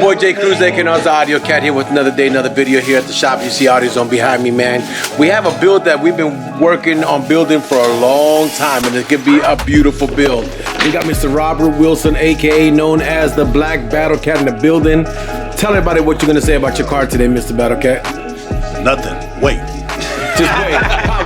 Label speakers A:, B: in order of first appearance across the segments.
A: Boy J Cruz, AKA Audio Cat here with another day, another video here at the shop. You see AUDIOZONE behind me, man. We have a build that we've been working on building for a long time, and it could be a beautiful build. We got Mr. Robert Wilson, AKA known as the Black Battlecat in the building. Tell everybody what you're gonna say about your car today, Mr. Battlecat.
B: Nothing. Wait.
A: Just wait.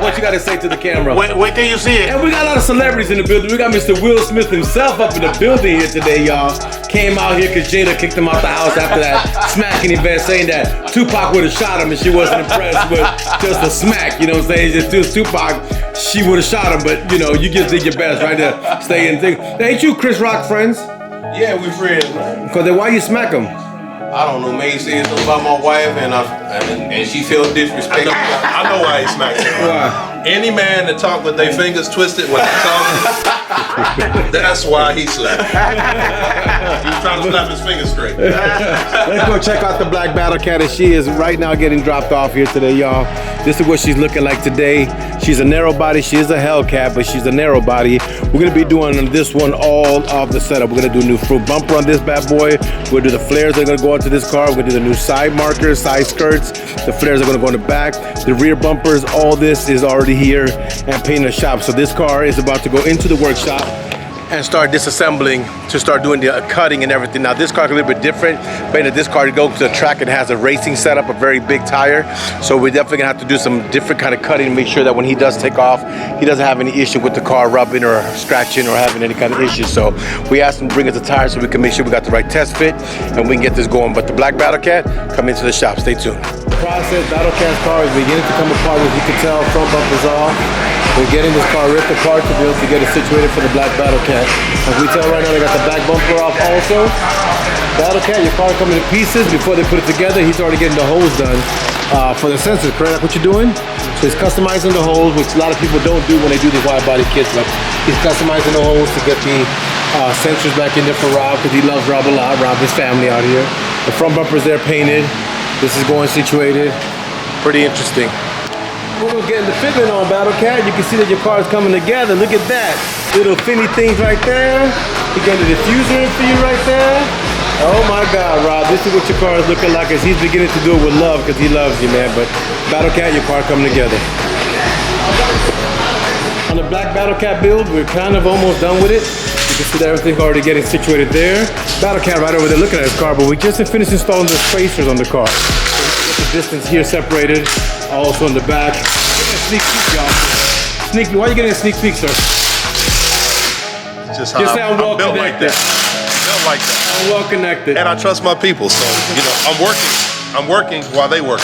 A: What you gotta say to the camera?
B: Wait till you see it.
A: And we got a lot of celebrities in the building. We got Mr. Will Smith himself up in the building here today, y'all. Came out here because Jada kicked him out the house after that smacking event, saying that Tupac would have shot him and she wasn't impressed with just a smack. You know what I'm saying? Just still Tupac, she would have shot him, but you know, you just did your best right there. Stay in. Ain't you Chris Rock friends?
C: Yeah, we friends, man.
A: Because then why you smack him?
C: I don't know, man. He said something about my wife, and she felt disrespected.
B: I know why he smacked him.
A: Why?
B: Any man that talk with their fingers twisted when they talking, that's why he slapped. He was trying to slap his fingers straight.
A: Let's go check out the Black Battlecat, and she is right now getting dropped off here today, y'all. This is what she's looking like today. She's a narrow body. She is a Hellcat, but she's a narrow body. We're gonna be doing this one all off the setup. We're gonna do a new front bumper on this bad boy. We're gonna do the flares that are gonna go onto this car. We're gonna do the new side markers, side skirts. The flares are gonna go in the back. The rear bumpers, all this is already here and painting the shop. So this car is about to go into the workshop and start disassembling to start doing the cutting and everything. Now this car is a little bit different, but in this car to go to the track, it has a racing setup, a very big tire. So we're definitely gonna have to do some different kind of cutting to make sure that when he does take off, he doesn't have any issue with the car rubbing or scratching or having any kind of issues. So we asked him to bring us a tire so we can make sure we got the right test fit and we can get this going. But the Black Battlecat, come into the shop, stay tuned. The process, Battlecat's car is beginning to come apart, as you can tell, front bumpers off. We're getting this car ripped apart to be able to get it situated for the Black Battlecat. As we tell right now, they got the back bumper off also. Battlecat, your car coming to pieces. Before they put it together, he's already getting the holes done for the sensors, correct? That's what you're doing? So he's customizing the holes, which a lot of people don't do when they do these wide body kits. But he's customizing the holes to get the sensors back in there for Rob, because he loves Rob a lot. Rob, his family out here. The front bumper's there painted. This is going situated. Pretty interesting. We're gonna get the fitment on Battlecat. You can see that your car is coming together. Look at that. Little finny things right there. You got the diffuser in for you right there. Oh my God, Rob, this is what your car is looking like as he's beginning to do it with love because he loves you, man. But Battlecat, your car coming together. On the Black Battlecat build, we're kind of almost done with it. You can see that everything's already getting situated there. Battlecat right over there looking at his car, but we just finished installing the spacers on the car. So we get the distance here separated. Also in the back. Sneak peek, y'all. Sneak peek. Why are you getting a sneak peek, sir?
B: Just how I'm built like that. Built like that.
A: I'm well connected.
B: And I trust my people, so you know I'm working while they work.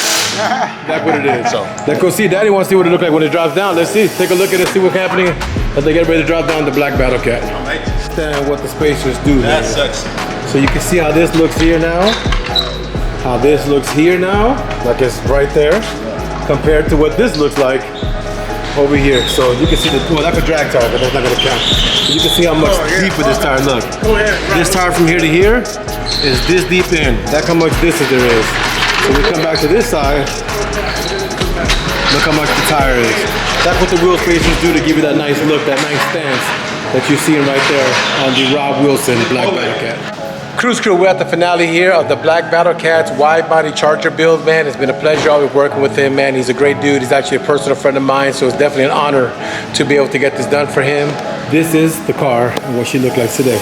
A: That's what it is. So let's go see. Daddy wants to see what it looks like when it drops down. Let's see. Take a look at it. See what's happening as they get ready to drop down the Black Battlecat. Understand what the spacers do.
B: That's sexy.
A: So you can see how this looks here now. How this looks here now, like it's right there, compared to what this looks like over here. So you can see the, well, that's a drag tire, but that's not gonna count. You can see how much deeper this tire look. This tire from here to here is this deep in. That's how much distance there is. So we come back to this side, look how much the tire is. That's what the wheel spacers do to give you that nice look, that nice stance that you're seeing right there on the Rob Wilson Black Battlecat. Cruise Crew, we're at the finale here of the Black Battlecat's wide body charger build, man. It's been a pleasure always working with him, man. He's a great dude. He's actually a personal friend of mine, so it's definitely an honor to be able to get this done for him. This is the car and what she looked like today.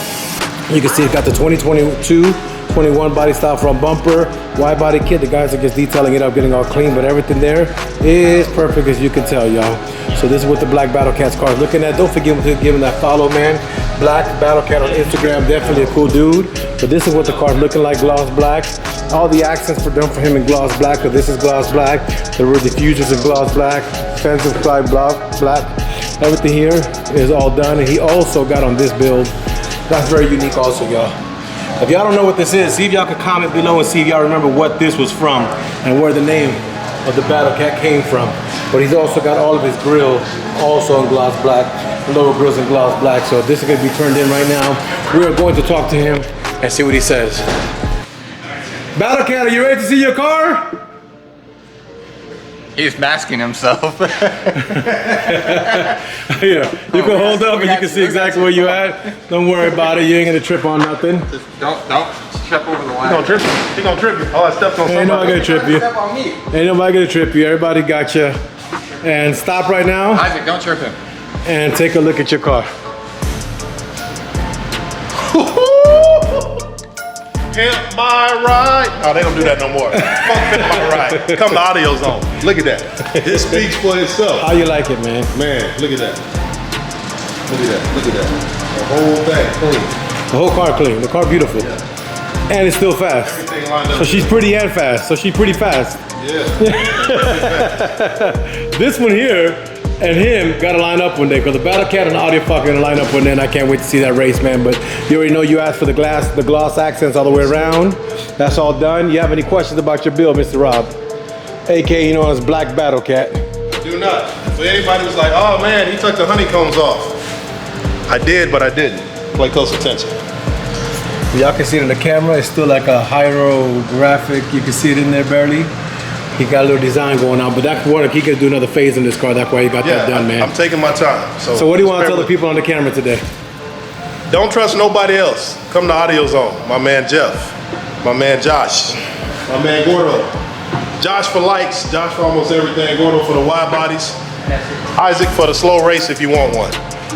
A: You can see it's got the 2022-21 body style front bumper, wide body kit. The guys are just detailing it up, getting all clean, but everything there is perfect, as you can tell, y'all. So this is what the Black Battlecat's car is looking at. Don't forget to give him that follow, man. Black Battlecat on Instagram, definitely a cool dude. But this is what the car's looking like, gloss black. All the accents were done for him in gloss black, but this is gloss black. The rear diffusers in gloss black, fenders black. Everything here is all done. And he also got on this build. That's very unique also, y'all. If y'all don't know what this is, see if y'all can comment below and see if y'all remember what this was from and where the name of the Battlecat came from. But he's also got all of his grill also in gloss black, lower grills in gloss black. So this is gonna be turned in right now. We are going to talk to him and see what he says. Battlecat, are you ready to see your car?
D: He's masking himself.
A: Yeah, you can hold up and you can see exactly where you're at. Don't worry about it, you ain't gonna trip on nothing.
D: Just don't. step over the
B: He
D: line.
B: gonna trip you. He gonna trip you. Oh, I stepped on
A: Ain't nobody
B: somebody.
A: gonna trip you.
D: Step on me.
A: Ain't nobody gonna trip you. Everybody got you. And stop right now
D: Isaac, don't trip him.
A: and take a look at your car.
B: Pimp my ride. Oh, they don't do that no more. Fuck pimp my ride. Come to AUDIOZONE. Look at that. It speaks for itself.
A: How you like it, man?
B: Man, look at that. Look at that. Look at that. The whole thing clean.
A: The whole car clean. The car beautiful. And it's still fast.
B: Everything lined up.
A: So she's pretty and fast. So she's pretty fast.
B: Yeah.
A: This one here and him gotta line up one day because the Battlecat and the Audio fucking gonna line up one day, and I can't wait to see that race, man. But you already know you asked for the gloss accents all the way around. That's all done. You have any questions about your build, Mr. Rob? AK, you know, as Blk Battlecat.
B: Do not. For anybody who's like, oh man, he took the honeycombs off. I did, but I didn't. Play close attention.
A: Y'all can see it in the camera. It's still like a hydrographic. You can see it in there barely. He got a little design going on, but that's what he could do another phase in this car. That's why he got that done, man.
B: I'm taking my time.
A: So what do you want to tell the people on the camera today?
B: Don't trust nobody else. Come to AUDIOZONE. My man Jeff. My man Josh. My man Gordo. Josh for lights. Josh for almost everything. Gordo for the wide bodies. Isaac for the slow race if you want one.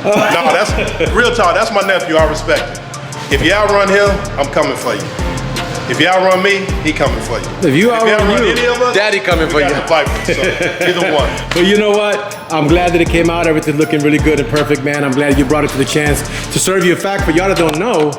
B: No, that's real talk. That's my nephew. I respect it. If you outrun him, I'm coming for you. If you outrun me, he coming for you.
A: If you outrun you,
B: any of us,
D: Daddy coming for you.
B: got the Viper, so either one.
A: But you know what? I'm glad that it came out. Everything's looking really good and perfect, man. I'm glad you brought it to the chance to serve you a fact. For y'all that don't know,